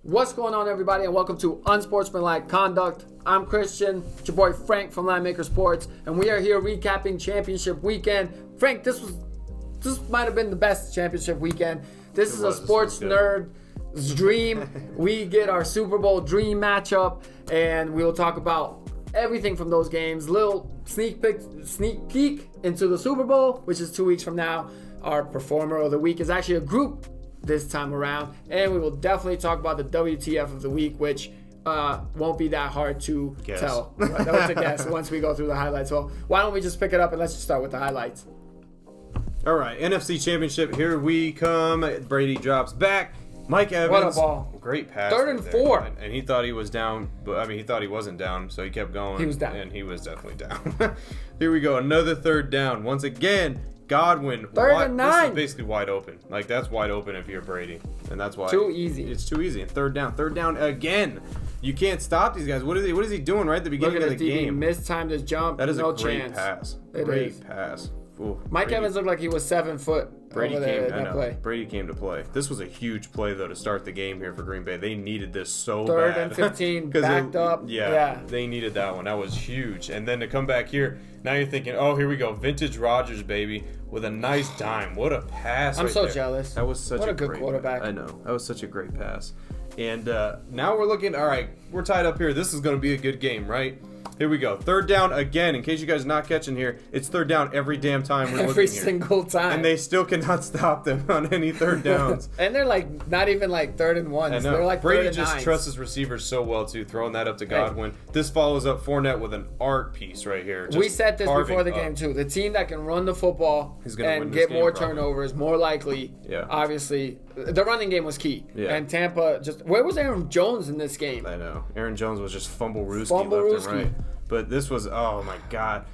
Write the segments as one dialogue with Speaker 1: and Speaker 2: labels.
Speaker 1: What's going on, everybody, and welcome to Unsportsmanlike Conduct. I'm Christian, it's your boy Frank from Linemaker Sports, and we are here recapping championship weekend. Frank, this might have been the best championship weekend. This is a sports nerd's dream. We get our Super Bowl dream matchup, and we will talk about everything from those games. Little sneak peek into the Super Bowl, which is 2 weeks from now. Our performer of the week is actually a group this time around, and we will definitely talk about the WTF of the week, which won't be that hard to tell. That was a guess once we go through the highlights. Well, why don't we just pick it up and let's just start with the highlights.
Speaker 2: All right, NFC Championship, here we come. Brady drops back. Mike Evans.
Speaker 1: What a ball.
Speaker 2: Great pass.
Speaker 1: Third and 4.
Speaker 2: And he thought he was down, but he thought he wasn't down, so he kept going.
Speaker 1: He was down.
Speaker 2: And he was definitely down. Here we go, another third down. Once again, Godwin.
Speaker 1: Third and 9.
Speaker 2: This is basically wide open. Like, that's wide open if you're Brady. And that's why.
Speaker 1: Too easy.
Speaker 2: It's too easy. And third down again. You can't stop these guys. What is he doing right at the beginning of the game?
Speaker 1: Mistimed his jump.
Speaker 2: That is
Speaker 1: no
Speaker 2: a great
Speaker 1: chance.
Speaker 2: pass.
Speaker 1: Great
Speaker 2: pass. Ooh,
Speaker 1: Mike Evans looked like he was 7 foot over there in that play.
Speaker 2: Brady came to play. This was a huge play, though, to start the game here for Green Bay. They needed this so
Speaker 1: Third
Speaker 2: bad.
Speaker 1: and 15, backed up.
Speaker 2: Yeah, they needed that one. That was huge. And then to come back here, now you're thinking, oh, here we go. Vintage Rodgers, baby, with a nice dime. What a pass.
Speaker 1: I'm so
Speaker 2: there.
Speaker 1: jealous.
Speaker 2: That was such
Speaker 1: what a
Speaker 2: great
Speaker 1: good quarterback.
Speaker 2: I know. That was such a great pass. And now we're looking, all right, we're tied up here. This is going to be a good game, right? Here we go. Third down again. In case you guys are not catching here, it's third down every damn time we're looking
Speaker 1: Every
Speaker 2: here.
Speaker 1: single time.
Speaker 2: And they still cannot stop them on any third downs.
Speaker 1: And they're like not even like 3rd and 1.
Speaker 2: I know.
Speaker 1: They're like
Speaker 2: Brady
Speaker 1: 3rd and
Speaker 2: just
Speaker 1: 9s.
Speaker 2: trusts his receivers so well, too, throwing that up to Godwin. This follows up Fournette with an art piece right here.
Speaker 1: We said this before the game, too. The team that can run the football and get more turnovers, more likely, obviously. The running game was key. Yeah. And Tampa where was Aaron Jones in this game?
Speaker 2: I know. Aaron Jones was just fumble-rooski left and right. But this was, oh my God.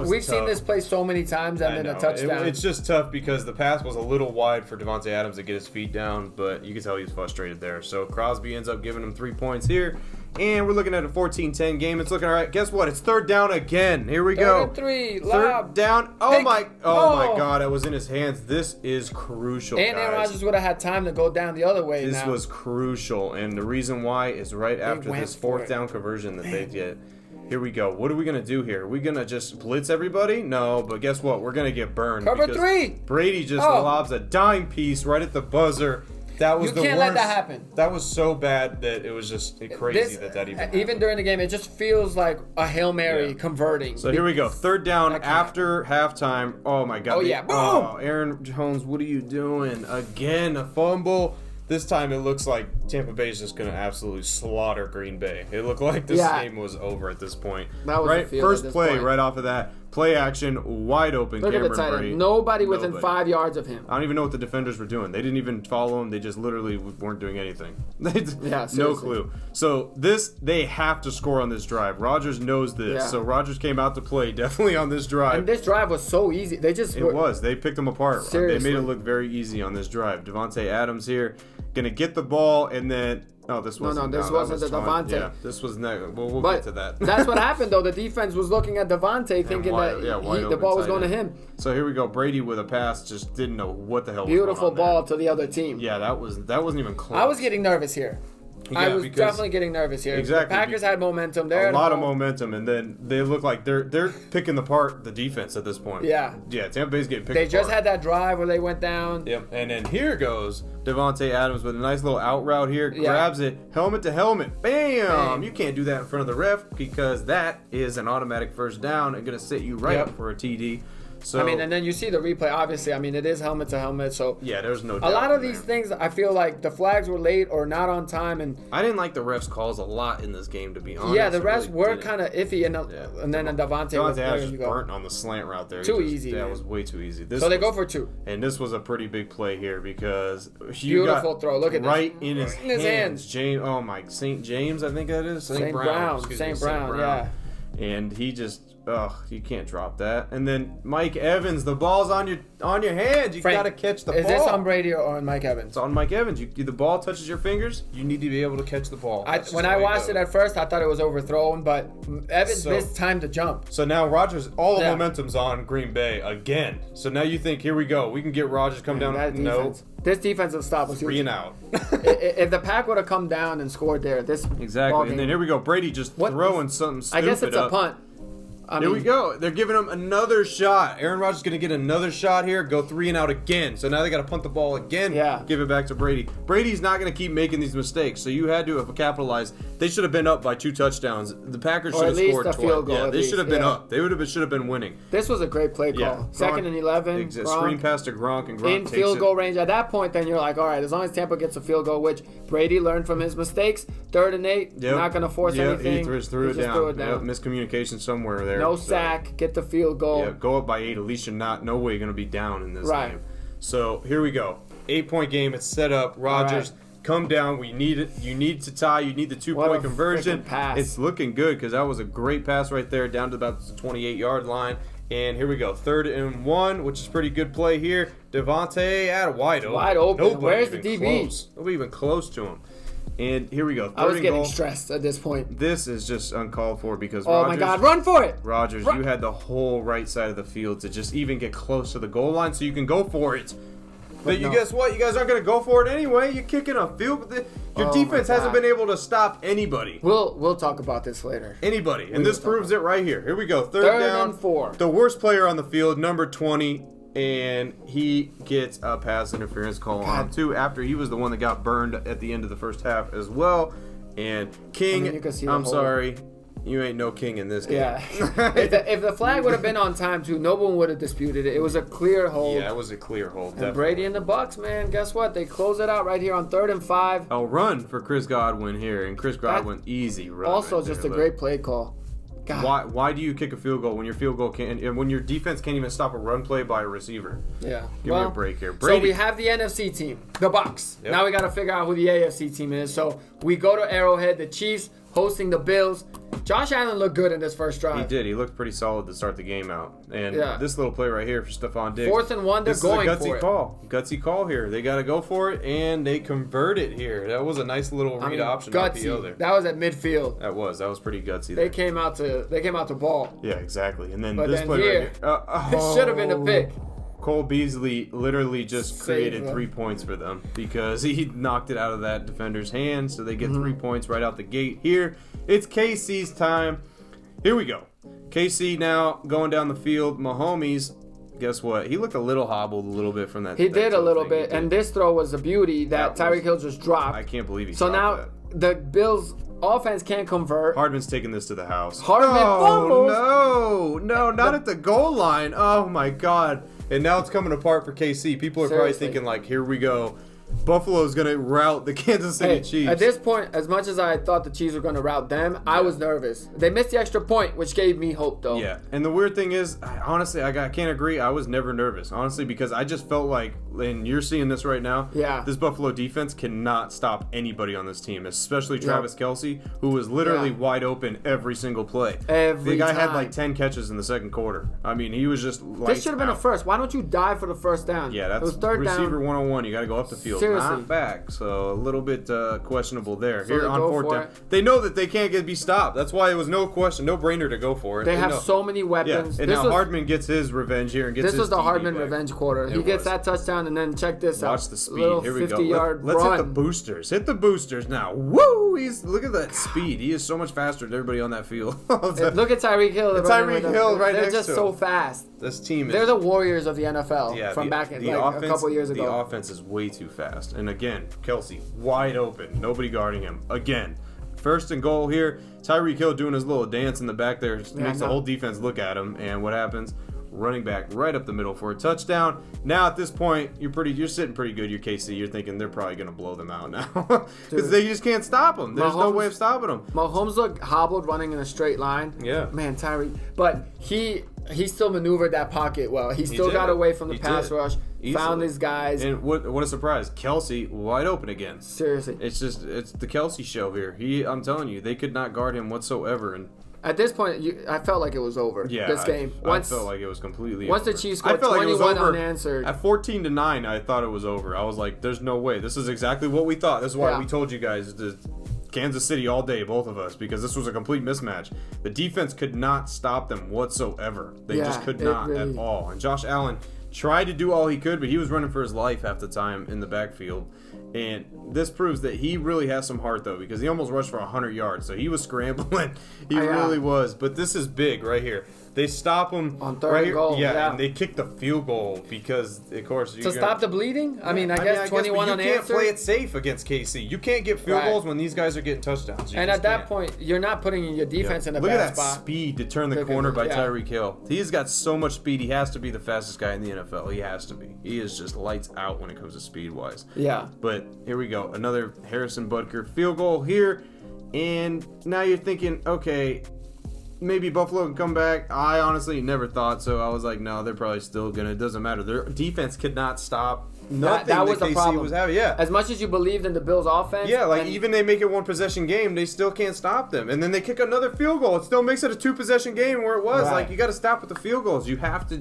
Speaker 1: We've seen this play so many times and then a touchdown.
Speaker 2: It's just tough because the pass was a little wide for Davante Adams to get his feet down, but you can tell he was frustrated there. So Crosby ends up giving him 3 points here. And we're looking at a 14-10 game. It's looking all right. Guess what? It's third down again. Here we go.
Speaker 1: 3rd and 3.
Speaker 2: Third down. Oh my God. It was in his hands. This is crucial,
Speaker 1: and Aaron Rodgers would have had time to go down the other way.
Speaker 2: This was crucial. And the reason why is right after this fourth down conversion that they get. Here we go. What are we going to do here? Are we going to just blitz everybody? No, but guess what? We're going to get burned.
Speaker 1: Cover 3.
Speaker 2: Brady just lobs a dime piece right at the buzzer. That was the worst.
Speaker 1: You can't let that happen.
Speaker 2: That was so bad that it was just crazy that even happened.
Speaker 1: Even during the game, it just feels like a Hail Mary converting.
Speaker 2: So here we go. Third down after halftime. Oh, my God.
Speaker 1: Oh, yeah. Boom!
Speaker 2: Oh, Aaron Jones, what are you doing? Again, a fumble. This time it looks like Tampa Bay is just going to absolutely slaughter Green Bay. It looked like this game was over at this point.
Speaker 1: That was
Speaker 2: right?
Speaker 1: The
Speaker 2: First play right off of that. Play action, wide open.
Speaker 1: Look at the tight end. Nobody within 5 yards of him.
Speaker 2: I don't even know what the defenders were doing. They didn't even follow him. They just literally weren't doing anything. No clue. So they have to score on this drive. Rodgers knows this. Yeah. So Rodgers came out to play definitely on this drive.
Speaker 1: And this drive was so easy. They
Speaker 2: picked them apart.
Speaker 1: Seriously.
Speaker 2: They made it look very easy on this drive. Davante Adams here, gonna get the ball and then. Oh, this wasn't.
Speaker 1: This wasn't the Davante.
Speaker 2: Yeah, this was next. We'll get to that.
Speaker 1: That's what happened, though. The defense was looking at Davante, thinking that the ball was going to him.
Speaker 2: So here we go. Brady with a pass, just didn't know what the hell was going on.
Speaker 1: Beautiful ball to the other team.
Speaker 2: Yeah, that wasn't even close.
Speaker 1: I was getting nervous here. I was definitely getting nervous here.
Speaker 2: Exactly.
Speaker 1: The Packers had momentum. A
Speaker 2: lot of momentum, and then they look like they're picking apart the defense at this point.
Speaker 1: Yeah.
Speaker 2: Yeah, Tampa Bay's getting picked apart.
Speaker 1: They just had that drive where they went down.
Speaker 2: Yep. And then here goes Davante Adams with a nice little out route here. Grabs it, helmet to helmet. Bam! You can't do that in front of the ref because that is an automatic first down and going to set you right up for a TD. So,
Speaker 1: and then you see the replay. Obviously, it is helmet to helmet. So
Speaker 2: yeah, there's no doubt.
Speaker 1: A lot of these things, I feel like the flags were late or not on time, and
Speaker 2: I didn't like the refs' calls a lot in this game, to be honest.
Speaker 1: Yeah, the refs were kind of iffy, and then Davante was
Speaker 2: just burnt on the slant route there.
Speaker 1: Too easy.
Speaker 2: Yeah, it was way too easy.
Speaker 1: So they go for 2.
Speaker 2: And this was a pretty big play here because
Speaker 1: beautiful throw. Look at this.
Speaker 2: Right in his hands. St. James, I think that is. St. Brown.
Speaker 1: St. Brown. Yeah.
Speaker 2: And he just you can't drop that. And then Mike Evans, the ball's on your hands. You got to catch the ball.
Speaker 1: Is this on Brady or on Mike Evans?
Speaker 2: It's on Mike Evans. The ball touches your fingers. You need to be able to catch the ball.
Speaker 1: When I watched it at first, I thought it was overthrown, but Evans missed time to jump.
Speaker 2: So now Rodgers, all the momentum's on Green Bay again. So now you think, here we go. We can get Rodgers come down. No.
Speaker 1: This defensive stop was huge.
Speaker 2: 3 and out.
Speaker 1: If the Pack would have come down and scored there, this
Speaker 2: exactly. And then here we go. Brady just throwing something stupid.
Speaker 1: I guess it's a punt.
Speaker 2: Here we go. They're giving him another shot. Aaron Rodgers is going to get another shot here. Go 3 and out again. So now they got to punt the ball again.
Speaker 1: Yeah.
Speaker 2: Give it back to Brady. Brady's not going to keep making these mistakes. So you had to have capitalized. They should have been up by 2 touchdowns. The Packers should have scored twice.
Speaker 1: Field goal,
Speaker 2: yeah, they should have been up. They should have been winning.
Speaker 1: This was a great play call.
Speaker 2: Yeah.
Speaker 1: 2nd and 11.
Speaker 2: Screen pass to Gronk, and Gronk
Speaker 1: in field goal range. At that point, then you're like, all right, as long as Tampa gets a field goal, which Brady learned from his mistakes. 3rd and 8. Yep. Not going to force anything.
Speaker 2: He threw it down. Yep. Miscommunication somewhere there.
Speaker 1: No sack. Get the field goal.
Speaker 2: Yeah, go up by 8. At least you're no way you're going to be down in this game. So here we go. 8-point game. It's set up. Rodgers, come down. We need it. You need to tie. You need the 2-point conversion.
Speaker 1: Pass.
Speaker 2: It's looking good because that was a great pass right there down to about the 28-yard line. And here we go. 3rd and 1, which is pretty good play here. Devontae out wide open.
Speaker 1: Wide open. Where's the DB?
Speaker 2: Nobody even close to him. And here we go.
Speaker 1: I was getting stressed at this point.
Speaker 2: This is just uncalled for because
Speaker 1: Rodgers, my God, run for it!
Speaker 2: Rodgers, you had the whole right side of the field to just even get close to the goal line so you can go for it. But you guess what? You guys aren't going to go for it anyway. You're kicking a field. Your defense hasn't been able to stop anybody.
Speaker 1: We'll talk about this later.
Speaker 2: Anybody. And this proves it right here. Here we go. 3rd down.
Speaker 1: And 4.
Speaker 2: The worst player on the field, number 20. And he gets a pass interference call on too after he was the one that got burned at the end of the first half as well. And King, I'm sorry, you ain't no king in this game.
Speaker 1: Yeah. if the flag would have been on time too, no one would have disputed it. It was a clear hold.
Speaker 2: Yeah, it was a clear hold.
Speaker 1: And Brady and the Bucks, man, guess what? They close it out right here on 3rd and 5.
Speaker 2: A run for Chris Godwin here, and Chris Godwin easy run.
Speaker 1: Also,
Speaker 2: right
Speaker 1: just
Speaker 2: there,
Speaker 1: a great play call. God.
Speaker 2: Why do you kick a field goal when your field goal can't, and when your defense can't even stop a run play by a receiver?
Speaker 1: Yeah.
Speaker 2: Give me a break here. Brady.
Speaker 1: So we have the NFC team, the Bucks. Yep. Now we got to figure out who the AFC team is. So we go to Arrowhead, the Chiefs hosting the Bills. Josh Allen looked good in this first drive.
Speaker 2: He did. He looked pretty solid to start the game out. And this little play right here for Stephon Diggs.
Speaker 1: 4th and 1, they're going for it.
Speaker 2: This is a gutsy call. Gutsy call here. They got to go for it, and they convert it here. That was a nice little read option RPO there.
Speaker 1: That was at midfield.
Speaker 2: That was pretty gutsy there.
Speaker 1: They came out to ball.
Speaker 2: Yeah, exactly. And then
Speaker 1: but
Speaker 2: this
Speaker 1: then
Speaker 2: play
Speaker 1: here,
Speaker 2: right here.
Speaker 1: This should have been a pick.
Speaker 2: Cole Beasley literally just created 3 points for them because he knocked it out of that defender's hand, so they get 3 points right out the gate here. It's KC's time. Here we go. KC now going down the field. Mahomes, guess what? He looked a little hobbled a little bit from that.
Speaker 1: He did a little bit, and this throw was a beauty that Tyreek Hill just dropped.
Speaker 2: I can't believe he
Speaker 1: So now
Speaker 2: that.
Speaker 1: The Bills offense can't convert.
Speaker 2: Hardman's taking this to the house.
Speaker 1: Hardman fumbles.
Speaker 2: No, not at the goal line. Oh my God. And now it's coming apart for KC. People are probably thinking like, here we go. Buffalo's going to rout the Kansas City Chiefs.
Speaker 1: At this point, as much as I thought the Chiefs were going to rout them, I was nervous. They missed the extra point, which gave me hope, though.
Speaker 2: Yeah, and the weird thing is, honestly, I can't agree. I was never nervous, honestly, because I just felt like, and you're seeing this right now, this Buffalo defense cannot stop anybody on this team, especially Travis Kelce, who was literally wide open every single play. The guy had like 10 catches in the second quarter. I mean, he was just like,
Speaker 1: this should have been a first. Why don't you dive for the first down?
Speaker 2: Yeah, that's
Speaker 1: it was third
Speaker 2: receiver
Speaker 1: down.
Speaker 2: 101. You got to go up the field.
Speaker 1: Seriously.
Speaker 2: Not back, so a little bit questionable there.
Speaker 1: So
Speaker 2: here on 4th down, they know that they can't be stopped. That's why it was no question, no brainer to go for it.
Speaker 1: They have so many weapons.
Speaker 2: Yeah. And now Hardman gets his revenge here and gets his
Speaker 1: This was the
Speaker 2: DB
Speaker 1: Hardman
Speaker 2: back.
Speaker 1: revenge quarter. He gets that touchdown, and then check this out.
Speaker 2: Watch the speed. Here we go.
Speaker 1: 50-yard
Speaker 2: Let's
Speaker 1: run.
Speaker 2: hit the boosters. Hit the boosters now. Woo! Look at that speed. He is so much faster than everybody on that field.
Speaker 1: Look at Tyreek Hill.
Speaker 2: Tyreek Hill right
Speaker 1: They're
Speaker 2: next
Speaker 1: just
Speaker 2: to
Speaker 1: so
Speaker 2: him.
Speaker 1: fast.
Speaker 2: This team is...
Speaker 1: They're the Warriors of the NFL from back in a couple years ago.
Speaker 2: The offense is way too fast. And again, Kelce wide open. Nobody guarding him. Again, 1st and goal here. Tyreek Hill doing his little dance in the back there. Makes the whole defense look at him. And what happens? Running back right up the middle for a touchdown. Now at this point, you're sitting pretty good. You're KC. You're thinking they're probably going to blow them out now because they just can't stop them. There's no way of stopping them.
Speaker 1: Mahomes looked hobbled running in a straight line.
Speaker 2: Yeah,
Speaker 1: man, Tyreek. But he still maneuvered that pocket well. He still got away from the pass rush. Easily. Found these guys.
Speaker 2: And what a surprise. Kelce wide open again.
Speaker 1: Seriously.
Speaker 2: It's the Kelce show here. I'm telling you, they could not guard him whatsoever. And
Speaker 1: At this point, I felt like it was over.
Speaker 2: Yeah,
Speaker 1: this game.
Speaker 2: I felt like it was completely
Speaker 1: once
Speaker 2: over.
Speaker 1: the Chiefs scored 21 unanswered.
Speaker 2: At 14-9, I thought it was over. I was like, there's no way. This is exactly what we thought. This is why we told you guys to Kansas City all day, both of us, because this was a complete mismatch. The defense could not stop them whatsoever. They just could not at all. And Josh Allen tried to do all he could, but he was running for his life half the time in the backfield. And this proves that he really has some heart, though, because he almost rushed for 100 yards. So he was scrambling. He really was. But this is big right here. They stop him
Speaker 1: on third
Speaker 2: right
Speaker 1: and goal.
Speaker 2: Yeah, and they kick the field goal because, of course,
Speaker 1: to stop the bleeding. I mean, I guess 21 unanswered.
Speaker 2: You can't play it safe against KC. You can't get field goals when these guys are getting touchdowns.
Speaker 1: And at that point, you're not putting your defense in a bad spot.
Speaker 2: Look at that speed to turn the corner by Tyreek Hill. He's got so much speed. He has to be the fastest guy in the NFL. He has to be. He is just lights out when it comes to speed-wise.
Speaker 1: Yeah.
Speaker 2: But here we go. Another Harrison Butker field goal here. And now you're thinking, okay, maybe Buffalo can come back. I honestly never thought so. I was like, no, they're probably still going to. It doesn't matter. Their defense could not stop nothing
Speaker 1: that was the
Speaker 2: KC
Speaker 1: problem.
Speaker 2: was having. Yeah.
Speaker 1: As much as you believed in the Bills' offense.
Speaker 2: Yeah, like even they make it one possession game, they still can't stop them. And then they kick another field goal. It still makes it a 2-possession game where it was. Like, you got to stop with the field goals. You have to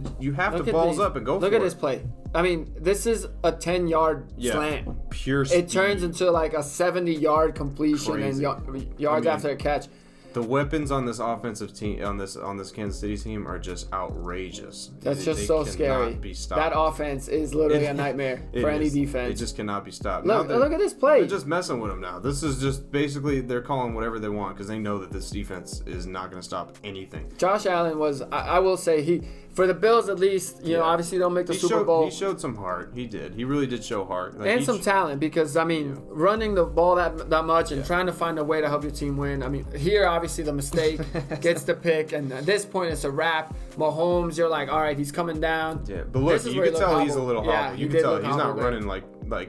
Speaker 2: balls up and go for it.
Speaker 1: Look at this play. I mean, this is a 10-yard slant.
Speaker 2: Pure speed.
Speaker 1: It turns into like a 70-yard completion.
Speaker 2: Crazy.
Speaker 1: And yards after a catch.
Speaker 2: The weapons on this offensive team, on this Kansas City team, are just outrageous.
Speaker 1: That's just so scary.
Speaker 2: Be stopped.
Speaker 1: That offense is literally a nightmare for any defense.
Speaker 2: It just cannot be stopped.
Speaker 1: Look at this play.
Speaker 2: They're just messing with them now. This is just basically they're calling whatever they want because they know that this defense is not going to stop anything.
Speaker 1: Josh Allen was, I will say, for the Bills at least, you know, obviously they'll make the Super Bowl.
Speaker 2: He showed some heart. He did. He really did show heart. Like,
Speaker 1: and some talent because, I mean, running the ball that much and trying to find a way to help your team win. I mean, here, obviously, the mistake gets the pick, and at this point, it's a wrap. Mahomes, you're like, all right, he's coming down.
Speaker 2: Yeah, but look, you can tell he's a little hobbled.
Speaker 1: Yeah,
Speaker 2: you can tell he's not running like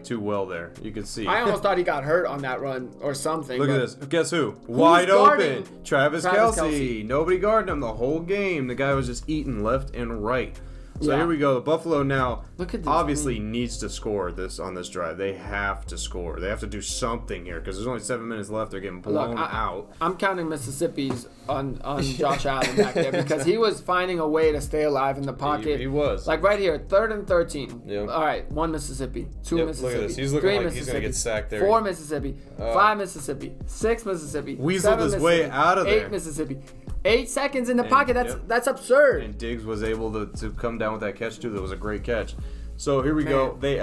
Speaker 2: too well there. You can see.
Speaker 1: I almost thought he got hurt on that run or something.
Speaker 2: Look at this. Guess who? Wide open. Travis Kelce. Nobody guarded him the whole game. The guy was just eating left and right. So here we go. Buffalo now obviously needs to score on this drive. They have to score. They have to do something here because there's only 7 minutes left. They're getting blown out.
Speaker 1: I'm counting Mississippi's on Josh Allen back there because he was finding a way to stay alive in the pocket.
Speaker 2: He was.
Speaker 1: Like right here, 3rd and 13.
Speaker 2: Yep.
Speaker 1: All right, 1 Mississippi, 2 Mississippi,
Speaker 2: look at this. He's looking
Speaker 1: 3
Speaker 2: like
Speaker 1: Mississippi,
Speaker 2: he's going to get sacked there.
Speaker 1: 4 Mississippi, 5 Mississippi, 6 Mississippi,
Speaker 2: weaseled his way out of there.
Speaker 1: 8 Mississippi. 8 seconds in the pocket. That's absurd.
Speaker 2: And Diggs was able to come down with that catch too. That was a great catch. So here we go. They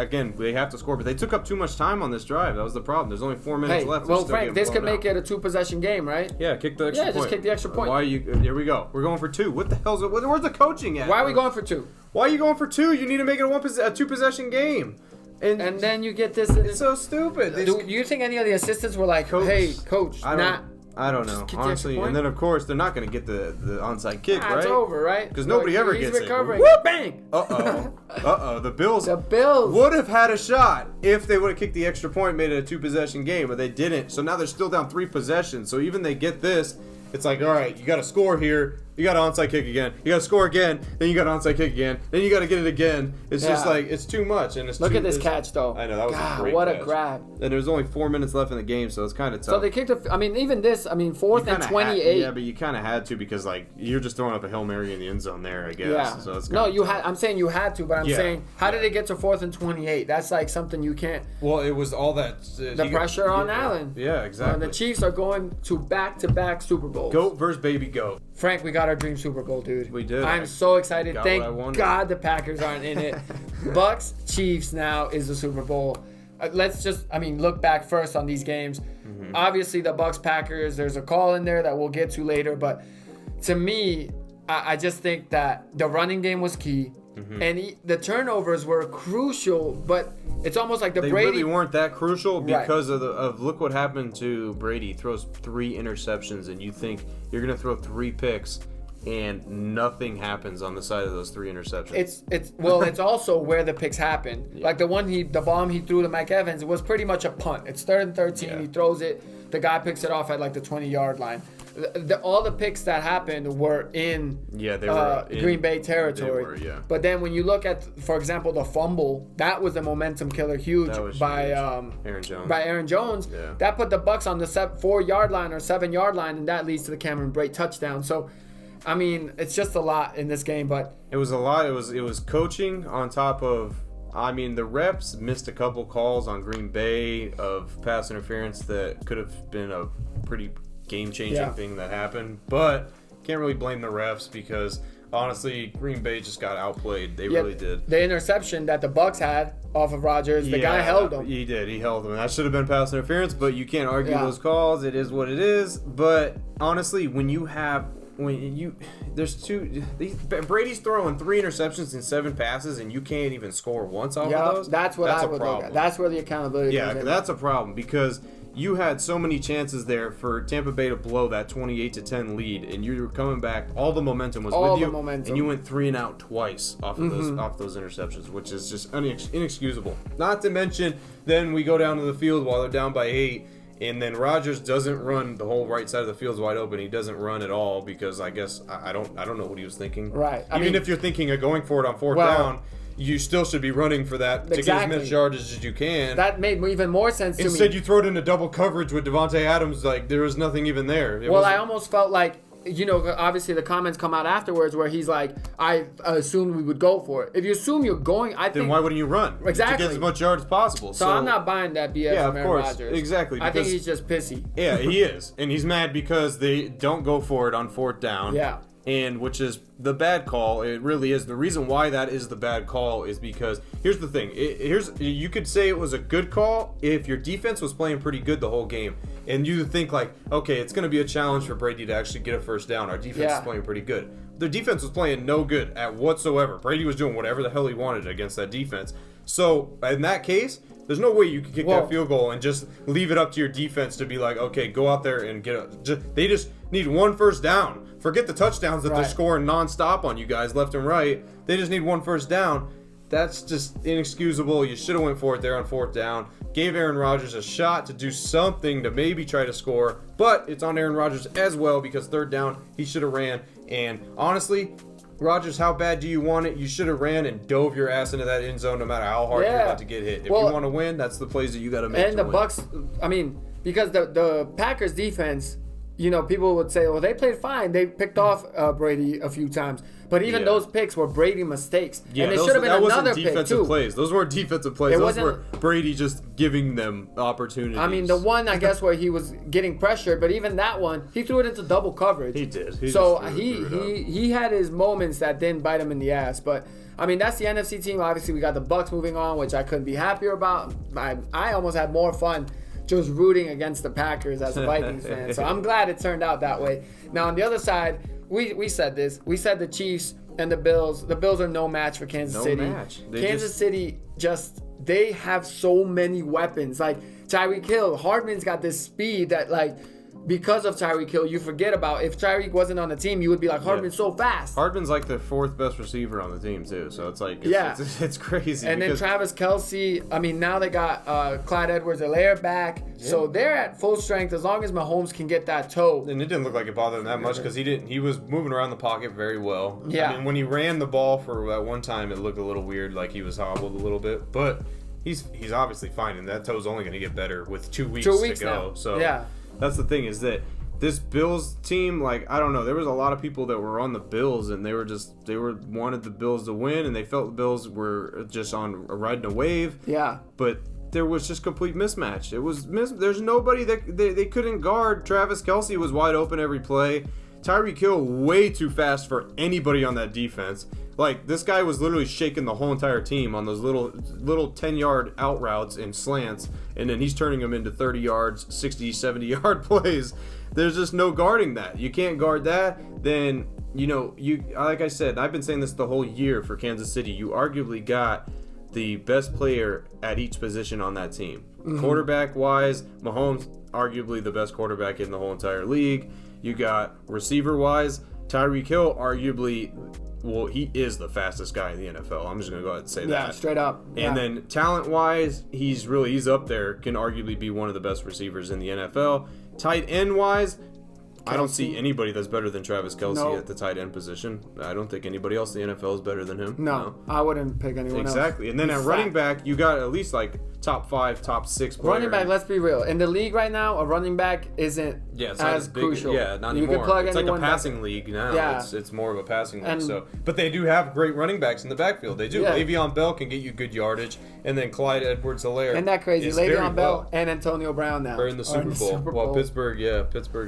Speaker 2: have to score, but they took up too much time on this drive. That was the problem. There's only 4 minutes left.
Speaker 1: Well, Frank, this could make it a 2-possession game, right?
Speaker 2: Yeah, kick the extra point.
Speaker 1: Yeah, just kick the extra point.
Speaker 2: Why are you? Here we go. We're going for 2. What the hell's it? Where's the coaching at?
Speaker 1: Why are we going for 2?
Speaker 2: Why are you going for 2? You need to make it a 2-possession game.
Speaker 1: And then you get this.
Speaker 2: It's so stupid.
Speaker 1: Do you think any of the assistants were like, "Hey, coach,
Speaker 2: I don't know, honestly. And then, of course, they're not going to get the onside kick, right?
Speaker 1: It's over, right?
Speaker 2: Because nobody ever gets
Speaker 1: recovering.
Speaker 2: it.
Speaker 1: Bang!
Speaker 2: Uh-oh. The Bills would have had a shot if they would have kicked the extra point, made it a 2-possession game, but they didn't. So now they're still down 3 possessions. So even they get this, it's like, all right, you got to score here. You got an onside kick again. You got to score again. Then you got an onside kick again. Then you got to get it again. It's just like, it's too much. And
Speaker 1: Look at this catch, though.
Speaker 2: I know, that was a great
Speaker 1: what
Speaker 2: catch.
Speaker 1: A grab.
Speaker 2: And there's only 4 minutes left in the game, so it's kind of tough.
Speaker 1: So they kicked even this, 4th and 28.
Speaker 2: Yeah, but you kind of had to because, like, you're just throwing up a Hail Mary in the end zone there, I guess.
Speaker 1: Yeah.
Speaker 2: So it's
Speaker 1: I'm saying you had to, but I'm saying, how did it get to 4th and 28? That's like something you can't.
Speaker 2: Well, it was all that.
Speaker 1: The pressure on Allen.
Speaker 2: Yeah, exactly.
Speaker 1: The Chiefs are going to back-to-back Super Bowls.
Speaker 2: Goat versus baby goat.
Speaker 1: Frank, we got our dream Super Bowl, dude.
Speaker 2: We did.
Speaker 1: I'm so excited. Thank God the Packers aren't in it. Bucks Chiefs now is the Super Bowl. Let's just, look back first on these games. Mm-hmm. Obviously, the Bucks Packers, there's a call in there that we'll get to later. But to me, I just think that the running game was key. Mm-hmm. And the turnovers were crucial, but it's almost like
Speaker 2: they really weren't that crucial because of look what happened to Brady. He throws 3 interceptions, and you think you're going to throw 3 picks, and nothing happens on the side of those 3 interceptions.
Speaker 1: It's also where the picks happen. Yeah. Like the bomb he threw to Mike Evans, it was pretty much a punt. It's 3rd and 13. Yeah. He throws it. The guy picks it off at like the 20-yard line. all the picks that happened were in Green Bay territory.
Speaker 2: They were,
Speaker 1: But then when you look at, for example, the fumble, that was a momentum killer, huge by Aaron Jones.
Speaker 2: Yeah.
Speaker 1: That put the Bucks on the 4-yard line or 7-yard line, and that leads to the Cameron Brate touchdown. So, I mean, it's just a lot in this game, but
Speaker 2: it was a lot. It was coaching on top of. I mean, the refs missed a couple calls on Green Bay of pass interference that could have been a pretty game-changing thing that happened. But can't really blame the refs because, honestly, Green Bay just got outplayed. They really did.
Speaker 1: The interception that the Bucks had off of Rodgers, the guy held him.
Speaker 2: He did. He held him. That should have been pass interference, but you can't argue those calls. It is what it is. But, honestly, Brady's throwing 3 interceptions and 7 passes, and you can't even score once off of those.
Speaker 1: That's what I would look at. That's where the accountability comes in.
Speaker 2: Yeah, that's a problem because you had so many chances there for Tampa Bay to blow that 28-10 lead, and you were coming back. All the momentum was with you, and you went 3 and out twice off of those interceptions, which is just inexcusable. Not to mention, then we go down to the field while they're down by 8. And then Rodgers doesn't run. The whole right side of the field's wide open. He doesn't run at all because I guess I don't know what he was thinking.
Speaker 1: Right.
Speaker 2: Even if you're thinking of going for it on 4th down, you still should be running for that to get as much yardage as you can.
Speaker 1: That made even more sense to me.
Speaker 2: Instead, you throw it into double coverage with Devontae Adams. Like there was nothing even there.
Speaker 1: I almost felt like. Obviously the comments come out afterwards where he's like, I assumed we would go for it. If you assume you're going,
Speaker 2: then why wouldn't you run?
Speaker 1: Exactly.
Speaker 2: To get as much yards as possible.
Speaker 1: So I'm not buying that BS from Aaron Rodgers.
Speaker 2: Exactly.
Speaker 1: I think he's just pissy.
Speaker 2: Yeah, he is. And he's mad because they don't go for it on 4th down.
Speaker 1: Yeah.
Speaker 2: And which is the bad call. It really is. The reason why that is the bad call is because here's the thing. You could say it was a good call if your defense was playing pretty good the whole game, and you think like, okay, it's going to be a challenge for Brady to actually get a first down. Our defense is playing pretty good. Their defense was playing no good at whatsoever. Brady was doing whatever the hell he wanted against that defense. So in that case, there's no way you could kick that field goal and just leave it up to your defense to be like, okay, go out there and they just need 1 first down. Forget the touchdowns that they're scoring nonstop on you guys left and right. They just need 1 first down. That's just inexcusable. You should have went for it there on 4th down. Gave Aaron Rodgers a shot to do something to maybe try to score. But it's on Aaron Rodgers as well because 3rd down, he should have ran. And honestly, Rodgers, how bad do you want it? You should have ran and dove your ass into that end zone no matter how hard you're about to get hit. If you want to win, that's the plays that you got to make.
Speaker 1: And the Bucks, I mean, because the Packers defense, people would say, well, they played fine. They picked off Brady a few times. But even those picks were Brady mistakes.
Speaker 2: Yeah,
Speaker 1: and it should have been another pick, too.
Speaker 2: Defensive plays. Those weren't defensive plays. Those were Brady just giving them opportunities.
Speaker 1: I mean, the one, I guess, where he was getting pressured, but even that one, he threw it into double coverage.
Speaker 2: He did.
Speaker 1: He had his moments that didn't bite him in the ass. But, I mean, that's the NFC team. Obviously, we got the Bucks moving on, which I couldn't be happier about. I almost had more fun just rooting against the Packers as a Vikings fan. So I'm glad it turned out that way. Now, on the other side, we said this. We said the Chiefs and the Bills. The Bills are no match for Kansas City. Kansas City they have so many weapons. Like Tyreek Hill, Hardman's got this speed that because of Tyreek Hill, you forget about. If Tyreek wasn't on the team, you would be like, Hardman's so fast.
Speaker 2: Hardman's like the 4th best receiver on the team too. So it's like it's crazy.
Speaker 1: And then Travis Kelce. I mean, now they got Clyde Edwards-Helaire back, so they're at full strength as long as Mahomes can get that toe.
Speaker 2: And it didn't look like it bothered him that much because he was moving around the pocket very well.
Speaker 1: Yeah.
Speaker 2: I mean, when he ran the ball for that one time, it looked a little weird, like he was hobbled a little bit, but he's obviously fine, and that toe's only going to get better with 2 weeks to go.
Speaker 1: Now.
Speaker 2: So
Speaker 1: yeah.
Speaker 2: That's the thing is that this Bills team, I don't know, there was a lot of people that were on the Bills and they wanted the Bills to win and they felt the Bills were just riding a wave.
Speaker 1: Yeah.
Speaker 2: But there was just complete mismatch. There's nobody that they couldn't guard. Travis Kelce was wide open every play. Tyreek Hill way too fast for anybody on that defense. This guy was literally shaking the whole entire team on those little 10-yard out routes and slants, and then he's turning them into 30 yards, 60, 70-yard plays. There's just no guarding that. You can't guard that. Then, like I said, I've been saying this the whole year for Kansas City. You arguably got the best player at each position on that team. Mm-hmm. Quarterback-wise, Mahomes, arguably the best quarterback in the whole entire league. You got receiver-wise, Tyreek Hill, arguably, he is the fastest guy in the NFL. I'm just going to go ahead and say that.
Speaker 1: Yeah, straight up.
Speaker 2: And then talent-wise, he's up there, can arguably be one of the best receivers in the NFL. Tight end-wise, I don't see anybody that's better than Travis Kelce
Speaker 1: No.
Speaker 2: at the tight end position. I don't think anybody else in the NFL is better than him.
Speaker 1: No, I wouldn't pick anyone else.
Speaker 2: Exactly. And then at running back, you got at least like top 5, top 6 players.
Speaker 1: Running back, let's be real. In the league right now, a running back isn't
Speaker 2: it's not
Speaker 1: as
Speaker 2: big,
Speaker 1: crucial.
Speaker 2: Yeah, not
Speaker 1: you
Speaker 2: anymore.
Speaker 1: Can plug
Speaker 2: it's like a
Speaker 1: anyone
Speaker 2: passing
Speaker 1: back.
Speaker 2: league now.
Speaker 1: Yeah.
Speaker 2: It's more of a passing league.
Speaker 1: And,
Speaker 2: But they do have great running backs in the backfield. They do.
Speaker 1: Yeah.
Speaker 2: Le'Veon Bell can get you good yardage, and then Clyde Edwards-Helaire.
Speaker 1: Isn't that crazy?
Speaker 2: is very
Speaker 1: Le'Veon Bell
Speaker 2: well.
Speaker 1: and Antonio Brown now
Speaker 2: Are in the Super Bowl. While Pittsburgh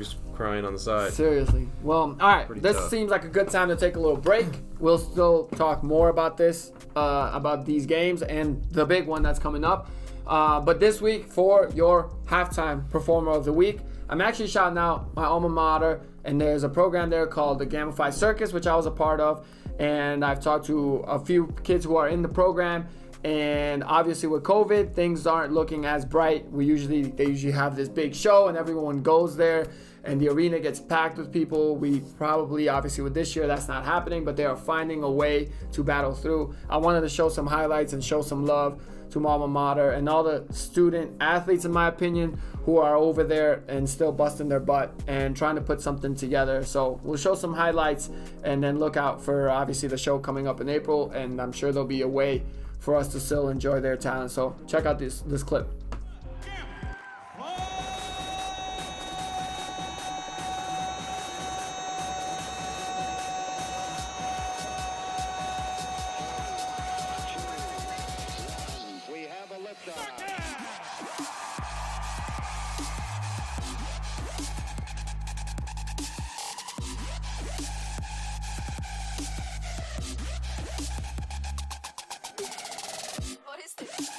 Speaker 2: is crying on the side.
Speaker 1: Seriously. Well, all right.
Speaker 2: Pretty
Speaker 1: This
Speaker 2: tough.
Speaker 1: seems like a good time to take a little break. We'll still talk more about this, about these games and the big one that's coming up. But this week, for your halftime performer of the week, I'm actually shouting out my alma mater, and there's a program there called the Gamify Circus, which I was a part of, and I've talked to a few kids who are in the program. And obviously with COVID, things aren't looking as bright. They usually have this big show and everyone goes there and the arena gets packed with people. We probably, obviously with this year, that's not happening, but they are finding a way to battle through. I wanted to show some highlights and show some love to my alma mater and all the student athletes, in my opinion, who are over there and still busting their butt and trying to put something together. So we'll show some highlights and then look out for obviously the show coming up in April, and I'm sure there'll be a way for us to still enjoy their talent. So check out this clip.
Speaker 3: We have a liftoff.
Speaker 4: What is this?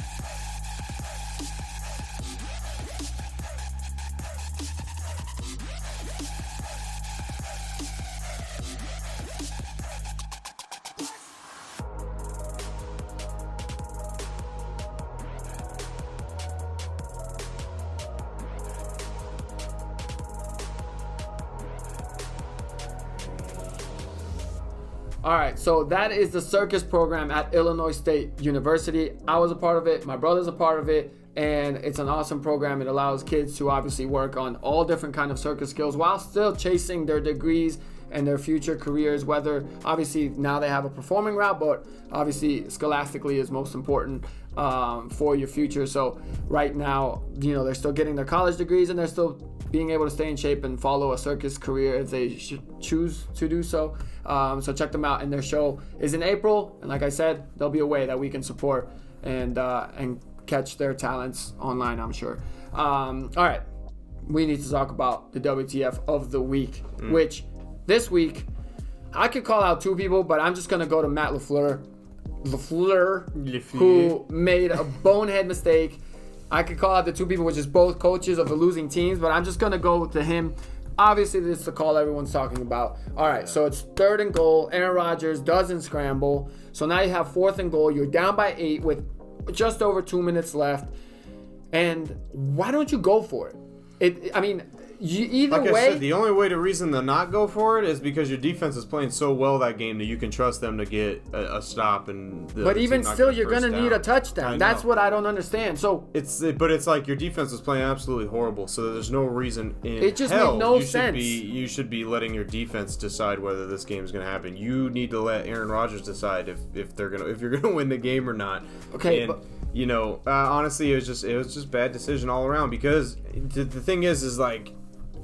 Speaker 1: All right, so that is the circus program at Illinois State University. I was a part of it, my brother's a part of it, and it's an awesome program. It allows kids to obviously work on all different kind of circus skills while still chasing their degrees and their future careers, whether obviously now they have a performing route, but obviously scholastically is most important for your future. So right now, they're still getting their college degrees and they're still being able to stay in shape and follow a circus career if they choose to do so. So check them out, and their show is in April. And like I said, there'll be a way that we can support and catch their talents online, I'm sure. All right, we need to talk about the WTF of the week, which this week I could call out two people, but I'm just gonna go to Matt LaFleur, who made a bonehead mistake. I could call out the two people, which is both coaches of the losing teams, but I'm just going to go to him. Obviously, this is the call everyone's talking about. All right, so it's 3rd and goal. Aaron Rodgers doesn't scramble. So now you have 4th and goal. You're down by 8 with just over 2 minutes left. And why don't you go for it? Either
Speaker 2: Like
Speaker 1: way.
Speaker 2: I said, the only way to reason to not go for it is because your defense is playing so well that game that you can trust them to get a stop.
Speaker 1: But even still, you're going to need a touchdown. That's what I don't understand. So
Speaker 2: But it's like your defense is playing absolutely horrible, so there's no reason in
Speaker 1: It just
Speaker 2: hell
Speaker 1: made no
Speaker 2: you
Speaker 1: sense.
Speaker 2: You should be letting your defense decide whether this game is going to happen. You need to let Aaron Rodgers decide if you're gonna win the game or not.
Speaker 1: Okay,
Speaker 2: and, honestly, it was just bad decision all around, because the thing is like,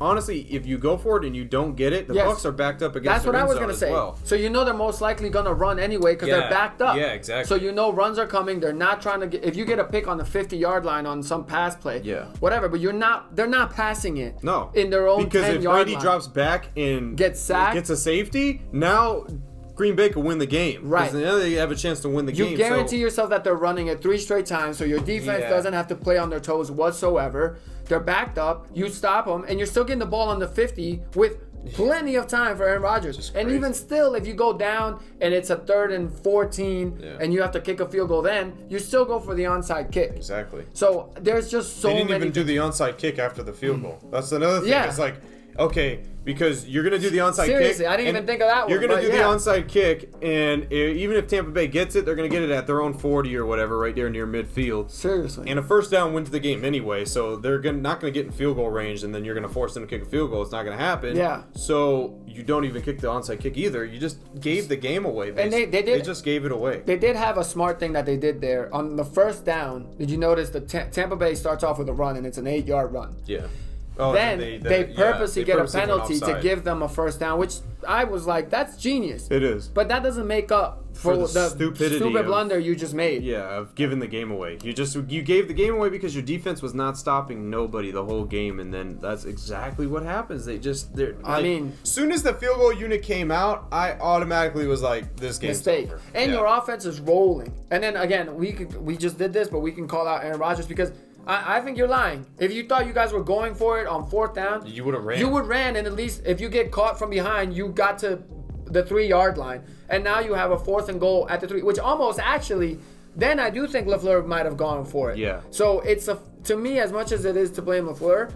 Speaker 2: honestly, if you go for it and you don't get it, the Bucs are backed up against
Speaker 1: That's what
Speaker 2: the
Speaker 1: I
Speaker 2: end
Speaker 1: was
Speaker 2: zone
Speaker 1: going to
Speaker 2: as
Speaker 1: say.
Speaker 2: well.
Speaker 1: So they're most likely going to run anyway because they're backed up.
Speaker 2: Yeah, exactly.
Speaker 1: So runs are coming. They're not trying to get. If you get a pick on the 50-yard line on some pass play, whatever. But they're not passing it.
Speaker 2: No,
Speaker 1: in their own 10-yard line.
Speaker 2: Because if Brady drops back and
Speaker 1: gets sacked,
Speaker 2: gets a safety, now Green Bay could win the game.
Speaker 1: Right.
Speaker 2: Now they have a chance to win the game.
Speaker 1: You guarantee yourself that they're running it 3 straight times, so your defense doesn't have to play on their toes whatsoever. They're backed up. You stop them, and you're still getting the ball on the 50 with plenty of time for Aaron Rodgers. And even still, if you go down and it's a 3rd and 14 and you have to kick a field goal, then you still go for the onside kick.
Speaker 2: Exactly.
Speaker 1: So there's just so many.
Speaker 2: They didn't even do the onside kick after the field goal. That's another thing.
Speaker 1: Yeah.
Speaker 2: It's like, okay, because you're gonna do the onside kick.
Speaker 1: Seriously, I didn't even think of that one.
Speaker 2: You're gonna
Speaker 1: but
Speaker 2: do the onside kick, and even if Tampa Bay gets it, they're gonna get it at their own 40 or whatever, right there near midfield.
Speaker 1: Seriously.
Speaker 2: And a first down wins the game anyway, so they're not gonna get in field goal range, and then you're gonna force them to kick a field goal. It's not gonna happen.
Speaker 1: Yeah.
Speaker 2: So you don't even kick the onside kick either. You just gave the game away. Basically.
Speaker 1: And they did.
Speaker 2: They just gave it away.
Speaker 1: They did have a smart thing that they did there on the first down. Did you notice the Tampa Bay starts off with a run and it's an 8-yard run?
Speaker 2: Yeah. Oh,
Speaker 1: Then they purposely get a penalty to
Speaker 2: offside.
Speaker 1: give them a first down, which I was like, that's genius.
Speaker 2: It is.
Speaker 1: But that doesn't make up for the stupid blunder you just made.
Speaker 2: Yeah, of giving the game away. You gave the game away because your defense was not stopping nobody the whole game, and then that's exactly what happens. As soon as the field goal unit came out, I automatically was like, this game's
Speaker 1: mistake.
Speaker 2: over.
Speaker 1: And your offense is rolling. And then again, we just did this, but we can call out Aaron Rodgers because I think you're lying. If you thought you guys were going for it on fourth down,
Speaker 2: you would have ran.
Speaker 1: You would ran, and at least if you get caught from behind, you got to the 3-yard line, and now you have a 4th and goal at the 3, which almost actually. Then I do think LaFleur might have gone for it.
Speaker 2: Yeah.
Speaker 1: So to me, as much as it is to blame LaFleur,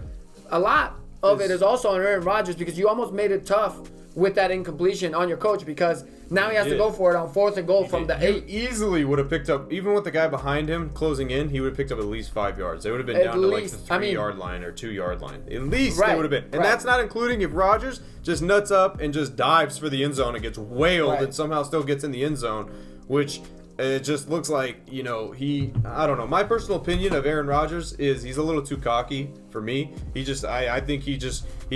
Speaker 1: a lot of it is also on Aaron Rodgers because you almost made it tough with that incompletion on your coach because now he has to go for it on 4th and goal from the 8.
Speaker 2: Easily would have picked up, even with the guy behind him closing in, he would have picked up at least 5 yards. They would have been down to like the 3-yard line or 2-yard line. At least they would have been. And that's not including if Rodgers just nuts up and just dives for the end zone and gets wailed and somehow still gets in the end zone, which it just looks like, I don't know. My personal opinion of Aaron Rodgers is he's a little too cocky for me. I think he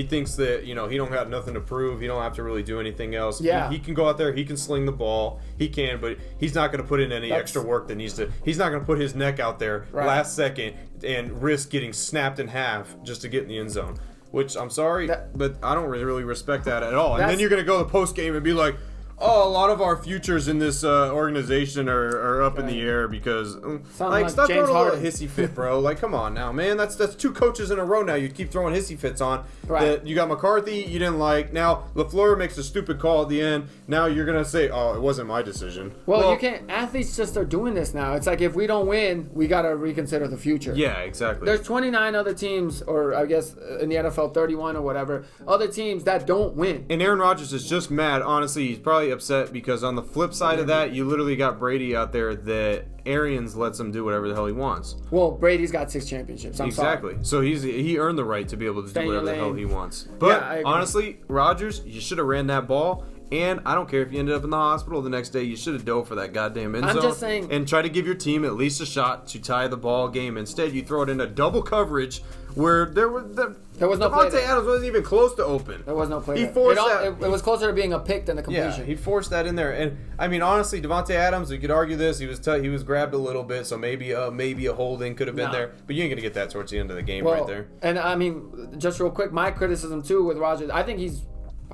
Speaker 2: thinks that, he don't have nothing to prove. He don't have to really do anything else.
Speaker 1: Yeah.
Speaker 2: He can go out there, he can sling the ball. He can, but he's not going to put in any extra work that he's not going to put his neck out there last second and risk getting snapped in half just to get in the end zone. Which, I'm sorry, but I don't really respect that at all. And then you're going to go to the post game and be like, oh, a lot of our futures in this organization are up in the air because stop throwing a little hissy fit, bro. Like, come on now, man. That's 2 coaches in a row now. You keep throwing hissy fits on. That you got McCarthy, you didn't like. Now LaFleur makes a stupid call at the end. Now you're gonna say, oh, it wasn't my decision.
Speaker 1: Well, you can't. Athletes just are doing this now. It's like if we don't win, we gotta reconsider the future.
Speaker 2: Yeah, exactly.
Speaker 1: There's 29 other teams, or I guess in the NFL 31 or whatever, other teams that don't win.
Speaker 2: And Aaron Rodgers is just mad. Honestly, he's probably upset because on the flip side of that, you literally got Brady out there that Arians lets him do whatever the hell he wants.
Speaker 1: Well, Brady's got 6 championships.
Speaker 2: Exactly.
Speaker 1: Sorry.
Speaker 2: So he earned the right to be able to do whatever the hell he wants. But
Speaker 1: yeah,
Speaker 2: honestly, Rodgers, you should have ran that ball. And I don't care if you ended up in the hospital the next day. You should have dove for that goddamn end zone.
Speaker 1: I'm just saying.
Speaker 2: And try to give your team at least a shot to tie the ball game. Instead, you throw it into double coverage where there was no play. Devontae Adams wasn't even close to open.
Speaker 1: There was no play.
Speaker 2: He forced that.
Speaker 1: It was closer to being a pick than a completion.
Speaker 2: Yeah, he forced that in there. And I mean, honestly, Devontae Adams, you could argue this. He was grabbed a little bit, so maybe a holding could have been there. But you ain't gonna get that towards the end of the game right there.
Speaker 1: And I mean, just real quick, my criticism too with Rodgers, I think he's.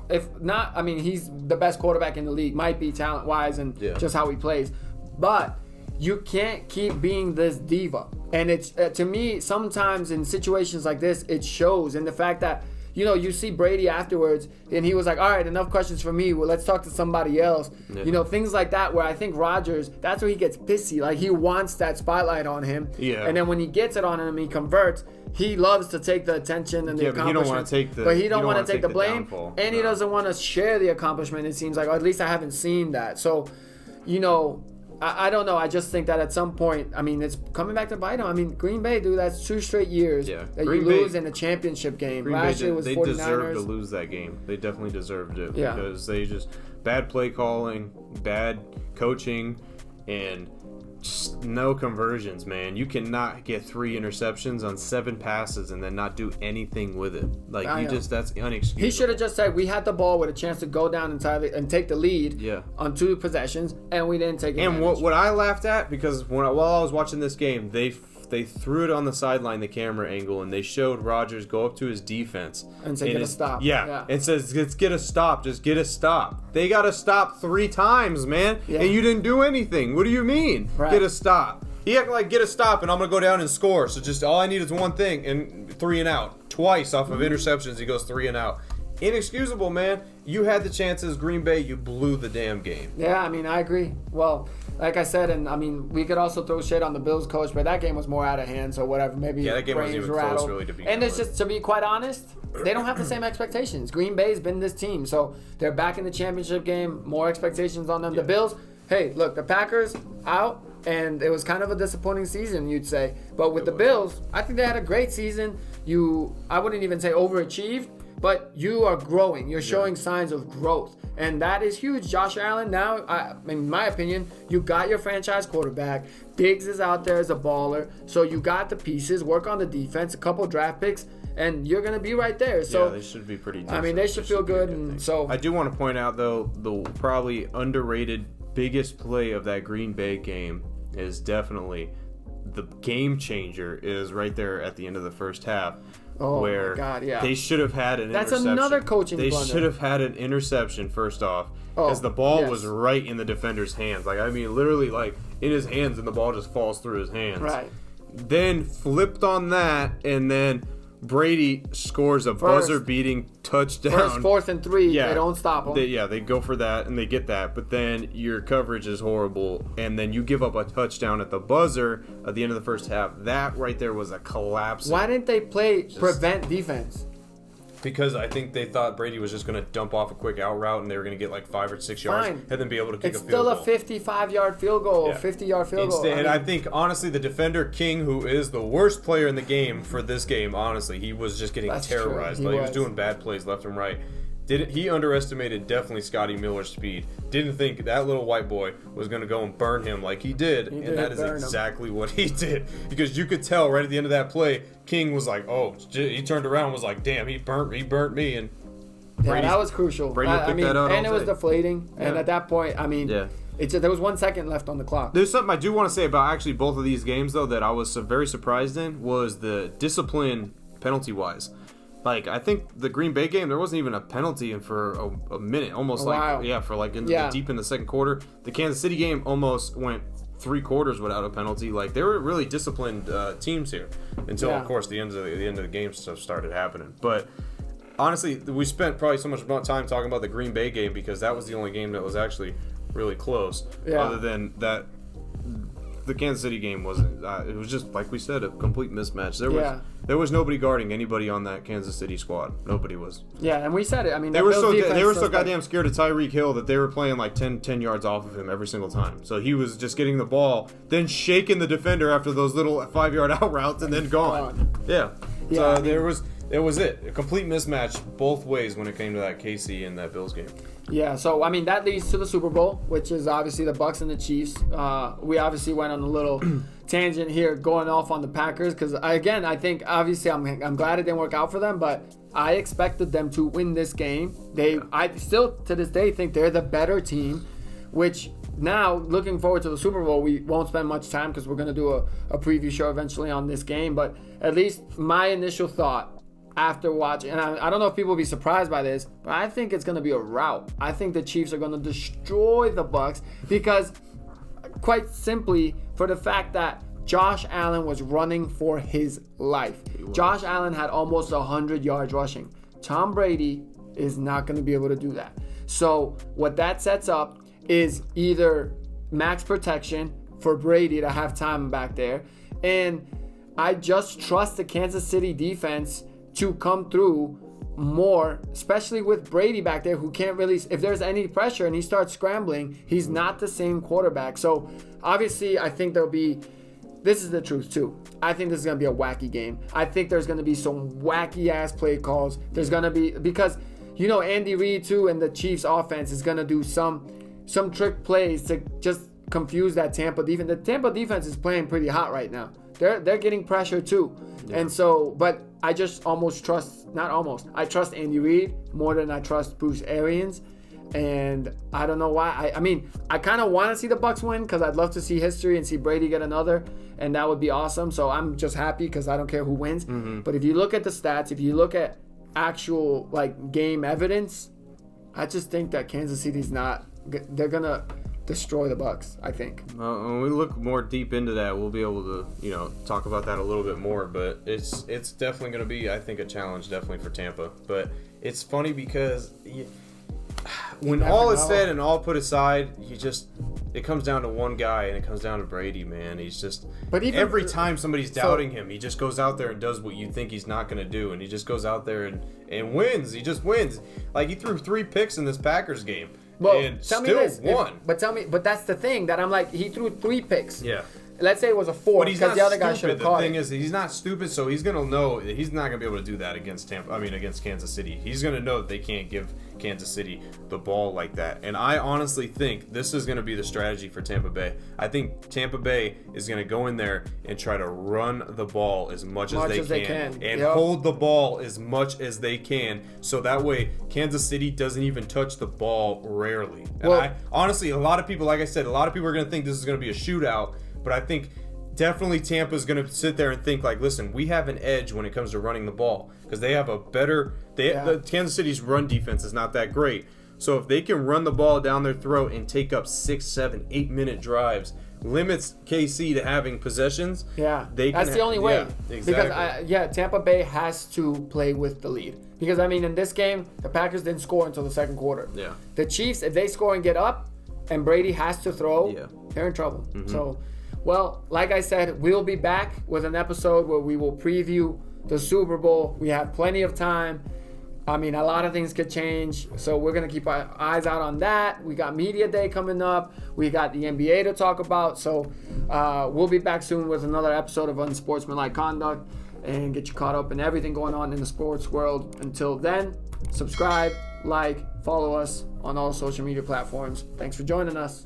Speaker 1: If not, I mean, he's the best quarterback in the league. Might be talent-wise and just how he plays. But you can't keep being this diva. And it's to me, sometimes in situations like this, it shows in the fact that, you see Brady afterwards, and he was like, all right, enough questions for me. Well, let's talk to somebody else. Yeah. Things like that where I think Rodgers, that's where he gets pissy. Like, he wants that spotlight on him. Yeah. And then when he gets it on him, he converts. He loves to take the attention and the accomplishment.
Speaker 2: But
Speaker 1: he don't want to take the blame.
Speaker 2: Downfall.
Speaker 1: And he doesn't want to share the accomplishment, it seems like. Or at least I haven't seen that. So, I don't know. I just think that at some point, I mean, it's coming back to bite him. I mean, Green Bay, dude, that's 2 straight years that you lose in a championship game. Last year was 49ers. They
Speaker 2: deserved to lose that game. They definitely deserved it because they just bad play calling, bad coaching, and just no conversions, man. You cannot get 3 interceptions on 7 passes and then not do anything with it. Like, that's unexcusable.
Speaker 1: He should have just said, we had the ball with a chance to go down and take the lead on 2 possessions, and we didn't take it.
Speaker 2: And what I laughed at, because while I was watching this game, they threw it on the sideline, the camera angle, and they showed Rodgers go up to his defense
Speaker 1: and say, get a stop.
Speaker 2: Yeah, and says, let's get a stop. Just get a stop. They got to stop 3 times, man, and you didn't do anything. What do you mean? Right. Get a stop. He acted like, get a stop, and I'm going to go down and score. So just all I need is one thing, and 3 and out. Twice off of interceptions, he goes 3 and out. inexcusable, man. You had the chances, Green Bay. You blew the damn game.
Speaker 1: Yeah, I mean, I agree. Well, like I said, and I mean, we could also throw shade on the Bills coach, but that game was more out of hand, so whatever. Maybe
Speaker 2: Yeah, that game wasn't
Speaker 1: brains
Speaker 2: even close,
Speaker 1: rattled.
Speaker 2: really, to be
Speaker 1: And it's
Speaker 2: honest.
Speaker 1: just, to be quite honest, they don't have the same expectations. Green Bay's been this team, so they're back in the championship game. More expectations on them.
Speaker 2: Yeah.
Speaker 1: The Bills, hey, look, the Packers out, and it was kind of a disappointing season, you'd say. But with the Bills, I think they had a great season. I wouldn't even say overachieved, but you are growing. You're showing signs of growth. And that is huge. Josh Allen, now, in my opinion, you got your franchise quarterback. Diggs is out there as a baller. So you got the pieces. Work on the defense, a couple draft picks, and you're going to be right there. So
Speaker 2: Yeah, they should be pretty decent.
Speaker 1: I mean, they should feel
Speaker 2: be a
Speaker 1: good.
Speaker 2: thing.
Speaker 1: And so
Speaker 2: I do want to point out, though, the probably underrated biggest play of that Green Bay game is definitely the game changer is right there at the end of the first half.
Speaker 1: Oh,
Speaker 2: where
Speaker 1: my God, yeah.
Speaker 2: they should have had an
Speaker 1: That's
Speaker 2: interception.
Speaker 1: another coaching
Speaker 2: They
Speaker 1: blunder.
Speaker 2: should have had an interception first off because the ball
Speaker 1: yes.
Speaker 2: was right in the defender's hands. Like, I mean, literally, like, in his hands, and the ball just falls through his hands.
Speaker 1: Right.
Speaker 2: Then flipped on that, and then Brady scores a buzzer-beating touchdown.
Speaker 1: first 4th and 3,
Speaker 2: Yeah.
Speaker 1: they don't stop them.
Speaker 2: They go for that, and they get that. But then your coverage is horrible, and then you give up a touchdown at the buzzer at the end of the first half. That right there was a collapse.
Speaker 1: Why didn't they play prevent defense?
Speaker 2: Because I think they thought Brady was just going to dump off a quick out route, and they were going to get like 5 or 6 yards,
Speaker 1: Fine.
Speaker 2: and then be able to kick
Speaker 1: It's
Speaker 2: a field
Speaker 1: still
Speaker 2: goal.
Speaker 1: a 55-yard field goal,
Speaker 2: Yeah.
Speaker 1: 50-yard field goal.
Speaker 2: Instead,
Speaker 1: I mean,
Speaker 2: I think, honestly, the defender, King, who is the worst player in the game for this game, honestly, he was just getting
Speaker 1: That's true.
Speaker 2: terrorized.
Speaker 1: He
Speaker 2: Like, he was
Speaker 1: was.
Speaker 2: doing bad plays left and right. He underestimated definitely Scotty Miller's speed. Didn't think that little white boy was going to go and burn him like he did.
Speaker 1: He
Speaker 2: And
Speaker 1: did
Speaker 2: that is
Speaker 1: burn him.
Speaker 2: exactly what he did. Because you could tell right at the end of that play, King was like, oh, he turned around and was like, damn, he burnt me. And
Speaker 1: yeah,
Speaker 2: Brady's-
Speaker 1: that was crucial.
Speaker 2: Brady will pick
Speaker 1: mean,
Speaker 2: that out
Speaker 1: and
Speaker 2: all
Speaker 1: it was
Speaker 2: day.
Speaker 1: deflating. And
Speaker 2: Yeah.
Speaker 1: at that point, I mean,
Speaker 2: Yeah.
Speaker 1: there was 1 second left on the clock.
Speaker 2: There's something I do want to say about actually both of these games, though, that I was very surprised in was the discipline penalty-wise. Like, I think the Green Bay game, there wasn't even a penalty in for a minute, almost
Speaker 1: Wow.
Speaker 2: for like
Speaker 1: Yeah.
Speaker 2: deep in the second quarter. The Kansas City game almost went 3 quarters without a penalty. Like, they were really disciplined teams here until,
Speaker 1: Yeah.
Speaker 2: of course, the end of the game stuff started happening. But honestly, we spent probably so much time talking about the Green Bay game because that was the only game that was actually really close.
Speaker 1: Yeah.
Speaker 2: Other than that, the Kansas City game wasn't. It was just like we said, a complete mismatch. There was nobody guarding anybody on that Kansas City squad. Nobody was.
Speaker 1: Yeah, and we said it. I mean,
Speaker 2: They
Speaker 1: that
Speaker 2: were
Speaker 1: Bills
Speaker 2: so
Speaker 1: defense
Speaker 2: they were so
Speaker 1: was like-
Speaker 2: goddamn scared of Tyreek Hill that they were playing like 10 yards off of him every single time. So he was just getting the ball, then shaking the defender after those little 5-yard out routes, and then gone. Yeah.
Speaker 1: Yeah,
Speaker 2: So
Speaker 1: I mean-
Speaker 2: it was a complete mismatch both ways when it came to that KC and that Bills game.
Speaker 1: Yeah, so I mean that leads to the Super Bowl, which is obviously the Bucks and the Chiefs. We obviously went on a little tangent here, going off on the Packers, because I think obviously I'm glad it didn't work out for them, but I expected them to win this game. I still to this day think they're the better team, which now looking forward to the Super Bowl, we won't spend much time because we're gonna do a preview show eventually on this game. But at least my initial thought after watching, and I don't know if people will be surprised by this, but I think it's going to be a rout. I think the Chiefs are going to destroy the Bucks because, quite simply, for the fact that Josh Allen was running for his life. Josh Allen had almost 100 yards rushing. Tom Brady is not going to be able to do that. So what that sets up is either max protection for Brady to have time back there, and I just trust the Kansas City defense to come through more, especially with Brady back there, who can't really, if there's any pressure and he starts scrambling, he's not the same quarterback. So obviously I think this is the truth too. I think this is going to be a wacky game. I think there's going to be some wacky ass play calls. There's going to be, because Andy Reid too and the Chiefs offense is going to do some trick plays to just confuse that Tampa defense. The Tampa defense is playing pretty hot right now. They're getting pressure too. Yeah. And so, but I just I trust Andy Reid more than I trust Bruce Arians. And I don't know why. I mean, I kind of want to see the Bucks win because I'd love to see history and see Brady get another, and that would be awesome. So I'm just happy because I don't care who wins. Mm-hmm. But if you look at the stats, if you look at actual game evidence, I just think that Kansas City's not. They're gonna destroy the Bucks, I think.
Speaker 2: When we look more deep into that, we'll be able to, talk about that a little bit more. But it's definitely going to be, I think, a challenge definitely for Tampa. But it's funny because when all is said and all put aside, it comes down to one guy, and it comes down to Brady, man. He's just, but even, every time somebody's doubting him, he just goes out there and does what you think he's not going to do, and he just goes out there and wins. He just wins. Like, he threw 3 picks in this Packers game.
Speaker 1: Well,
Speaker 2: and
Speaker 1: tell
Speaker 2: still
Speaker 1: me this,
Speaker 2: won.
Speaker 1: But that's the thing that I'm like, he threw 3 picks.
Speaker 2: Yeah.
Speaker 1: Let's say it was a 4 because the other guy should have caught it.
Speaker 2: The thing is, he's not stupid, so he's gonna know that he's not gonna be able to do that against against Kansas City. He's gonna know that they can't give Kansas City the ball like that. And I honestly think this is gonna be the strategy for Tampa Bay. I think Tampa Bay is gonna go in there and try to run the ball as much as they can. And hold the ball as much as they can, so that way Kansas City doesn't even touch the ball rarely. And honestly, a lot of people, like I said, a lot of people are gonna think this is gonna be a shootout. But I think definitely Tampa's going to sit there and think like, listen, we have an edge when it comes to running the ball because they have a better the Kansas City's run defense is not that great. So if they can run the ball down their throat and take up 6, 7, 8 minute drives, limits KC to having possessions.
Speaker 1: Yeah,
Speaker 2: that's
Speaker 1: the only way.
Speaker 2: Yeah, exactly.
Speaker 1: Because Tampa Bay has to play with the lead. Because I mean, in this game, the Packers didn't score until the second quarter.
Speaker 2: Yeah.
Speaker 1: The Chiefs, if they score and get up, and Brady has to throw, they're in trouble. Mm-hmm. So. Well, like I said, we'll be back with an episode where we will preview the Super Bowl. We have plenty of time. I mean, a lot of things could change, so we're going to keep our eyes out on that. We got Media Day coming up. We got the NBA to talk about. So we'll be back soon with another episode of Unsportsmanlike Conduct and get you caught up in everything going on in the sports world. Until then, subscribe, like, follow us on all social media platforms. Thanks for joining us.